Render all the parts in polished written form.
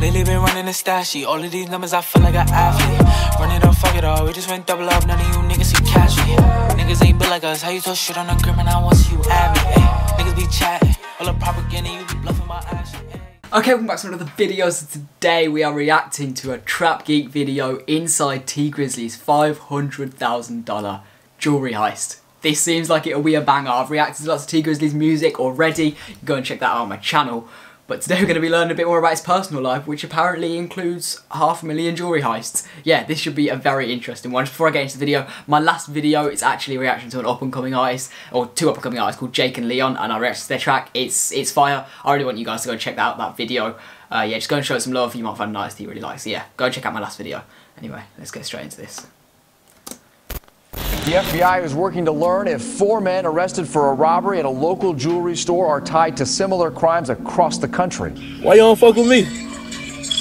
Lately been running the stashy. All of these numbers, I feel like an athlete. Run it up, fuck it all. We just went double up. None of you niggas see cash me. Niggas ain't built like us. How you talk shit on the grim and I want you at me? Ay. Niggas be chatting. All the propaganda, you be bluffing my ass. Okay, welcome back to another video. So today we are reacting to a Trap Geek video inside TWReactz' $500,000 jewelry heist. This seems like it'll be a banger. I've reacted to lots of TWReactz' music already. You can go and check that out on my channel. But today we're going to be learning a bit more about his personal life, which apparently includes 500,000 jewelry heists. Yeah, this should be a very interesting one. Just before I get into the video, my last video is actually a reaction to an up-and-coming artist, or two up-and-coming artists called Jake and Leon, and I reacted to their track. It's fire. I really want you guys to go and check out that video. Yeah, just go and show it some love. You might find an artist you really like. So yeah, go and check out my last video. Anyway, let's get straight into this. The FBI is working to learn if 4 men arrested for a robbery at a local jewelry store are tied to similar crimes across the country. Why you don't fuck with me?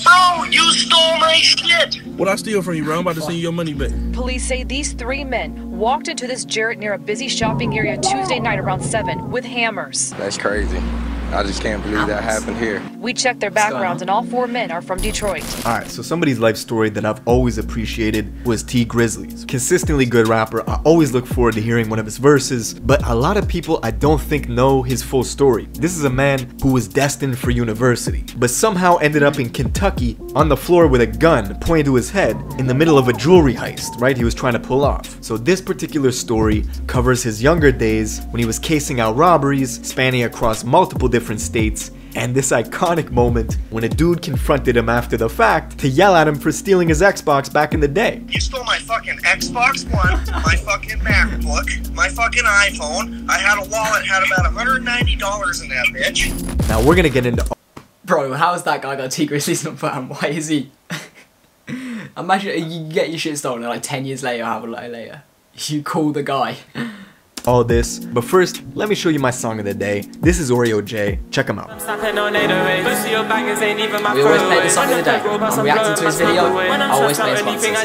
Bro, you stole my shit! What I steal from you, bro? I'm about to send you your money back. Police say these 3 men walked into this Jarrett near a busy shopping area Tuesday night around 7 with hammers. That's crazy. I just can't believe that happened here. We checked their backgrounds and all 4 men are from Detroit. Alright, so somebody's life story that I've always appreciated was TWReactz. Consistently good rapper, I always look forward to hearing one of his verses, but a lot of people I don't think know his full story. This is a man who was destined for university, but somehow ended up in Kentucky on the floor with a gun pointed to his head in the middle of a jewelry heist, right? He was trying to pull off. So this particular story covers his younger days when he was casing out robberies spanning across multiple different states, and this iconic moment when a dude confronted him after the fact to yell at him for stealing his Xbox back in the day. You stole my fucking Xbox One, my fucking MacBook, my fucking iPhone. I had a wallet, had about $190 in that bitch. Now we're gonna get into... Bro, how has that guy got TWReactz number and why is he... Imagine you get your shit stolen and like 10 years later, however later, you call the guy. all this, but first, let me show you my song of the day. This is Oreo J. Check him out. We always play the song of the day. I'm reacting to his video, I always play his sponsors.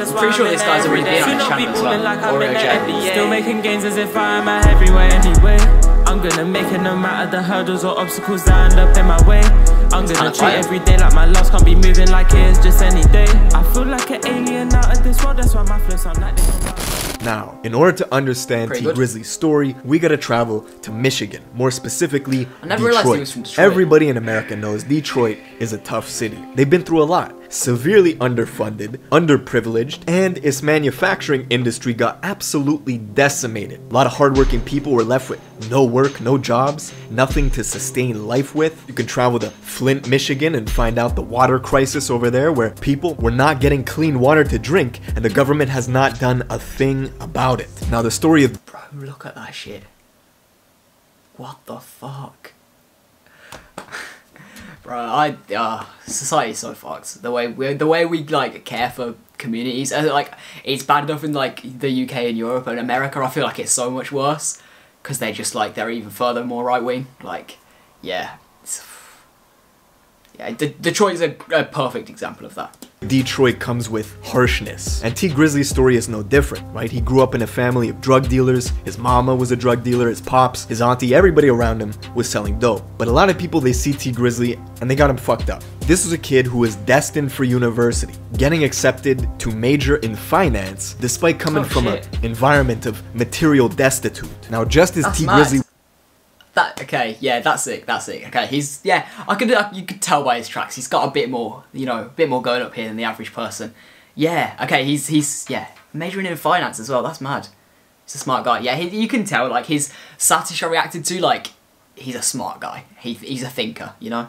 I'm pretty sure this guy's already been on his channel as well, Oreo J. Still making gains as if I'm at everywhere anyway. I'm gonna make it no matter the hurdles or obstacles that end up in my way. I'm gonna treat every day like my loss, can't be moving like it's just any day. I feel like an alien out of this world, that's why my flow sound like this. Now, in order to understand TWReactz' story, we gotta travel to Michigan, more specifically Detroit. Everybody in America knows Detroit is a tough city. They've been through a lot. Severely underfunded, underprivileged, and its manufacturing industry got absolutely decimated. A lot of hardworking people were left with no work, no jobs, nothing to sustain life with. You can travel to Flint, Michigan and find out the water crisis over there where people were not getting clean water to drink and the government has not done a thing about it. Now the story of... Bro, look at that shit. What the fuck? Bro, society is so fucked. The way we like care for communities, like it's bad enough in like the UK and Europe, and America I feel like it's so much worse because they're just like they're even further more right wing. Like, yeah, Detroit is a perfect example of that. Detroit comes with harshness, and TWReactz' story is no different, right? He grew up in a family of drug dealers. His mama was a drug dealer, his pops, his auntie, everybody around him was selling dope. But a lot of people, they see TWReactz and they got him fucked up. This was a kid who was destined for university, getting accepted to major in finance despite coming from an environment of material destitute. Now, just as TWReactz... Okay, yeah, that's it. Okay, he's, yeah, you could tell by his tracks, he's got a bit more, you know, a bit more going up here than the average person. Yeah, okay, he's majoring in finance as well, that's mad. He's a smart guy. Yeah, you can tell, like, his satire I reacted to, like, he's a smart guy. He's a thinker, you know?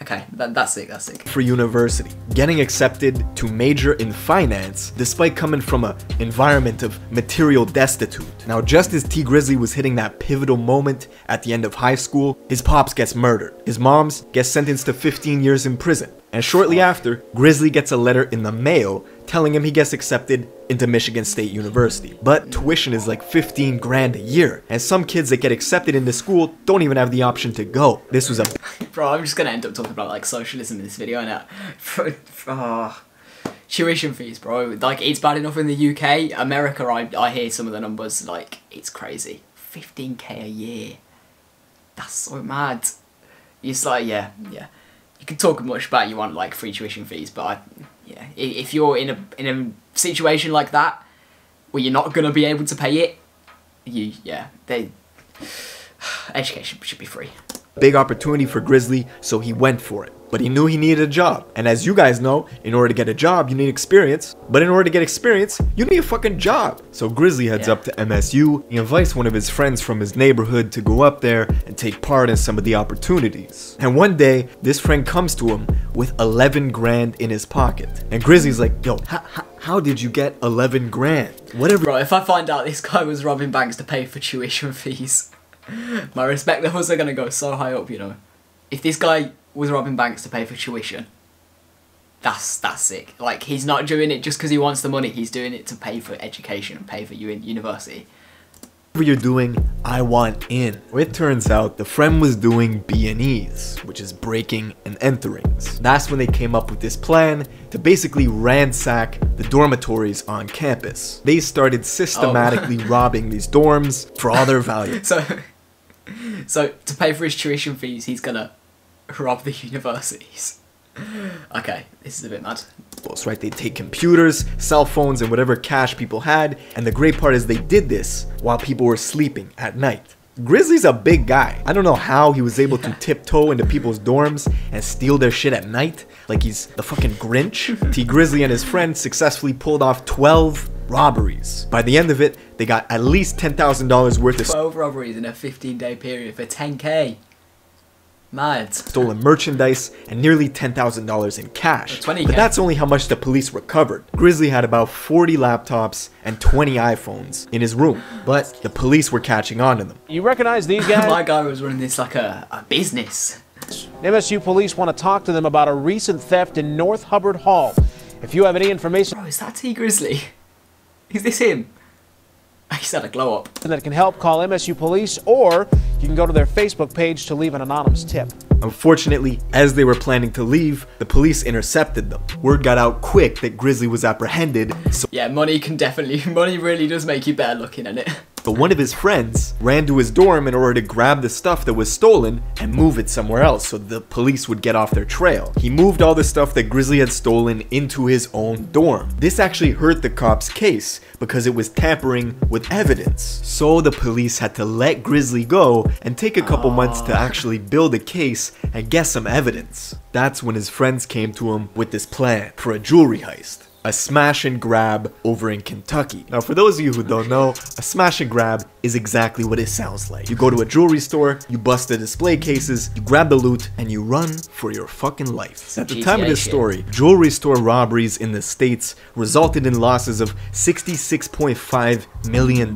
Okay, that's it. For university, getting accepted to major in finance despite coming from an environment of material destitute. Now, just as TWReactz was hitting that pivotal moment at the end of high school, his pops gets murdered. His moms gets sentenced to 15 years in prison. And shortly after, GRIZZLEY gets a letter in the mail telling him he gets accepted into Michigan State University. But tuition is like 15 grand a year, and some kids that get accepted into school don't even have the option to go. This was a... Bro, I'm just gonna end up talking about like socialism in this video now. Tuition fees, bro. Like, it's bad enough in the UK. America, I hear some of the numbers, like, it's crazy. 15k a year. That's so mad. It's like, yeah. You can talk much about you want like free tuition fees, but if you're in a situation like that where you're not gonna be able to pay it, education should be free. Big opportunity for Grizzly, so he went for it. But he knew he needed a job. And as you guys know, in order to get a job, you need experience. But in order to get experience, you need a fucking job. So Grizzly heads up to MSU. He invites one of his friends from his neighborhood to go up there and take part in some of the opportunities. And one day, this friend comes to him with 11 grand in his pocket. And Grizzly's like, yo, how did you get 11 grand? Whatever. Bro, if I find out this guy was robbing banks to pay for tuition fees, my respect levels are gonna go so high up, you know. If this guy was robbing banks to pay for tuition, that's sick. Like, he's not doing it just because he wants the money. He's doing it to pay for education and pay for you in university. Whatever you're doing, I want in. It turns out the friend was doing B&Es, which is breaking and enterings. That's when they came up with this plan to basically ransack the dormitories on campus. They started systematically robbing these dorms for all their value. So to pay for his tuition fees, he's gonna rob the universities. Okay, this is a bit mad. Right, they take computers, cell phones, and whatever cash people had, and the great part is they did this while people were sleeping at night. Grizzly's a big guy. I don't know how he was able to tiptoe into people's dorms and steal their shit at night like he's the fucking Grinch. T-Grizzly and his friends successfully pulled off 12 robberies. By the end of it, they got at least $10,000 worth of 12 robberies in a 15-day period for 10k. Mad. Stolen merchandise and nearly $10,000 in cash. 20K. But that's only how much the police recovered. Grizzly had about 40 laptops and 20 iPhones in his room, but the police were catching on to them. You recognize these guys? My guy was running this like a business. MSU police want to talk to them about a recent theft in North Hubbard Hall. If you have any information... Bro, is that T-Grizzly? Is this him? He's had a glow up. ...that can help, call MSU police, or you can go to their Facebook page to leave an anonymous tip. Unfortunately, as they were planning to leave, the police intercepted them. Word got out quick that Grizzly was apprehended, so yeah, money really does make you better looking at it. But one of his friends ran to his dorm in order to grab the stuff that was stolen and move it somewhere else so the police would get off their trail. He moved all the stuff that Grizzly had stolen into his own dorm. This actually hurt the cops' case because it was tampering with evidence. So the police had to let Grizzly go and take a couple months to actually build a case and get some evidence. That's when his friends came to him with this plan for a jewelry heist. A smash and grab over in Kentucky. Now, for those of you who don't know, a smash and grab is exactly what it sounds like. You go to a jewelry store, you bust the display cases, you grab the loot, and you run for your fucking life. At the time of this story, jewelry store robberies in the States resulted in losses of $66.5 million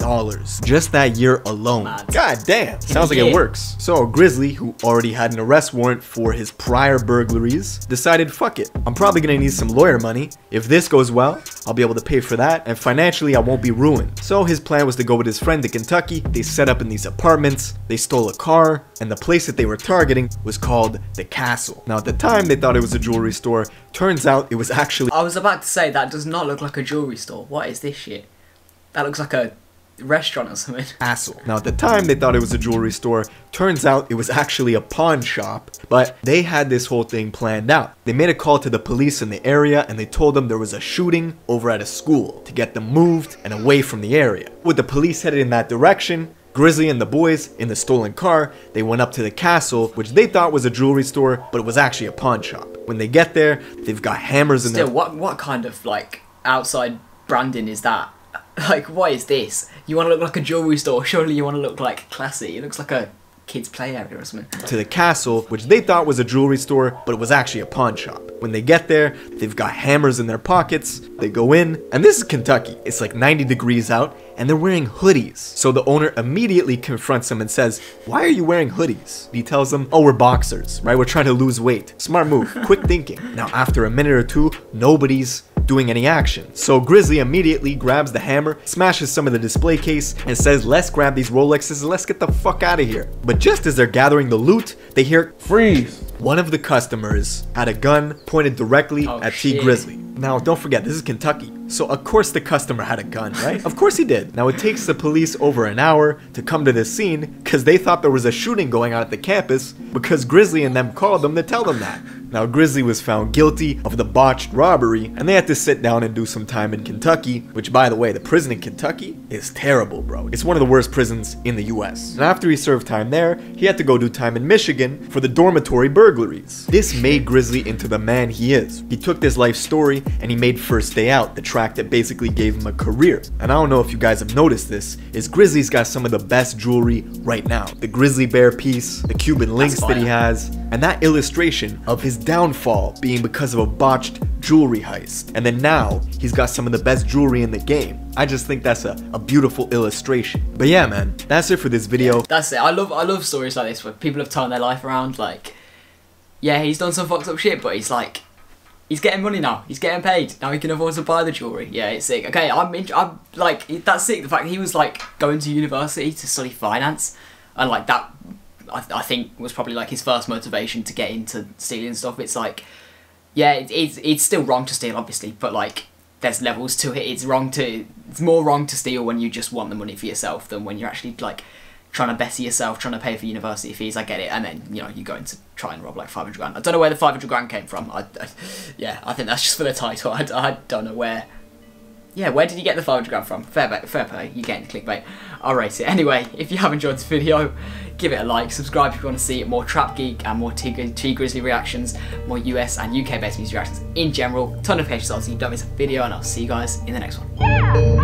just that year alone. God damn, sounds like it works. So Grizzly, who already had an arrest warrant for his prior burglaries, decided, fuck it, I'm probably gonna need some lawyer money. If this goes well, I'll be able to pay for that, and financially I won't be ruined. So his plan was to go with his friend to Kentucky. They set up in these apartments, they stole a car, and the place that they were targeting was called the Castle. Now at the time they thought it was a jewelry store. Turns out it was actually... I was about to say, that does not look like a jewelry store. What is this shit? That looks like a restaurant or something. Castle. Now at the time they thought it was a jewelry store. Turns out it was actually a pawn shop, but they had this whole thing planned out. They made a call to the police in the area and they told them there was a shooting over at a school to get them moved and away from the area. With the police headed in that direction, Grizzly and the boys in the stolen car, they went up to the Castle, which they thought was a jewelry store, but it was actually a pawn shop. When they get there, they've got hammers in their... what kind of like outside branding is that? Like, what is this? You want to look like a jewelry store? Surely you want to look like classy. It looks like a kids play area or something. To the Castle, which they thought was a jewelry store, but it was actually a pawn shop. When they get there, they've got hammers in their pockets. They go in, and this is Kentucky. It's like 90 degrees out, and they're wearing hoodies. So the owner immediately confronts them and says, why are you wearing hoodies? He tells them, oh, we're boxers, right? We're trying to lose weight. Smart move, quick thinking. Now, after a minute or two, nobody's doing any action. So Grizzly immediately grabs the hammer, smashes some of the display case, and says, let's grab these Rolexes and let's get the fuck out of here. But just as they're gathering the loot, they hear, freeze! One of the customers had a gun pointed directly at T-Grizzly. Now, don't forget, this is Kentucky, So of course the customer had a gun, right? Of course he did. Now it takes the police over an hour to come to the scene because they thought there was a shooting going on at the campus because Grizzly and them called them to tell them that. Now Grizzly was found guilty of the botched robbery and they had to sit down and do some time in Kentucky, which by the way, the prison in Kentucky is terrible, bro. It's one of the worst prisons in the US. And after he served time there, he had to go do time in Michigan for the dormitory burglaries. This made Grizzly into the man he is. He took this life story and he made First Day Out, the track that basically gave him a career. And I don't know if you guys have noticed this, is Grizzly's got some of the best jewelry right now. The grizzly bear piece, the Cuban links that he has, and that illustration of his downfall being because of a botched jewelry heist. And then now, he's got some of the best jewelry in the game. I just think that's a beautiful illustration. But yeah, man, that's it for this video. Yeah, that's it. I love stories like this where people have turned their life around. Like, yeah, he's done some fucked up shit, but he's like, he's getting money now. He's getting paid. Now he can afford to buy the jewelry. Yeah, it's sick. Okay, I'm like, that's sick. The fact that he was like going to university to study finance, and like that, I think was probably like his first motivation to get into stealing stuff. It's like, yeah, it's still wrong to steal, obviously, but like, there's levels to it. It's more wrong to steal when you just want the money for yourself than when you're actually like trying to better yourself, trying to pay for university fees. I get it, and then you know you go into try and rob like 500 grand. I don't know where the 500 grand came from. Yeah, I think that's just for the title. I don't know where. Yeah, where did you get the 500 grand from? Fair play. You're getting clickbait. I'll rate it. Anyway, if you have enjoyed this video, give it a like, subscribe if you want to see more Trap Geek and more TWReactz reactions, more US and UK based music reactions in general. Turn notifications on so you don't miss a video, and I'll see you guys in the next one.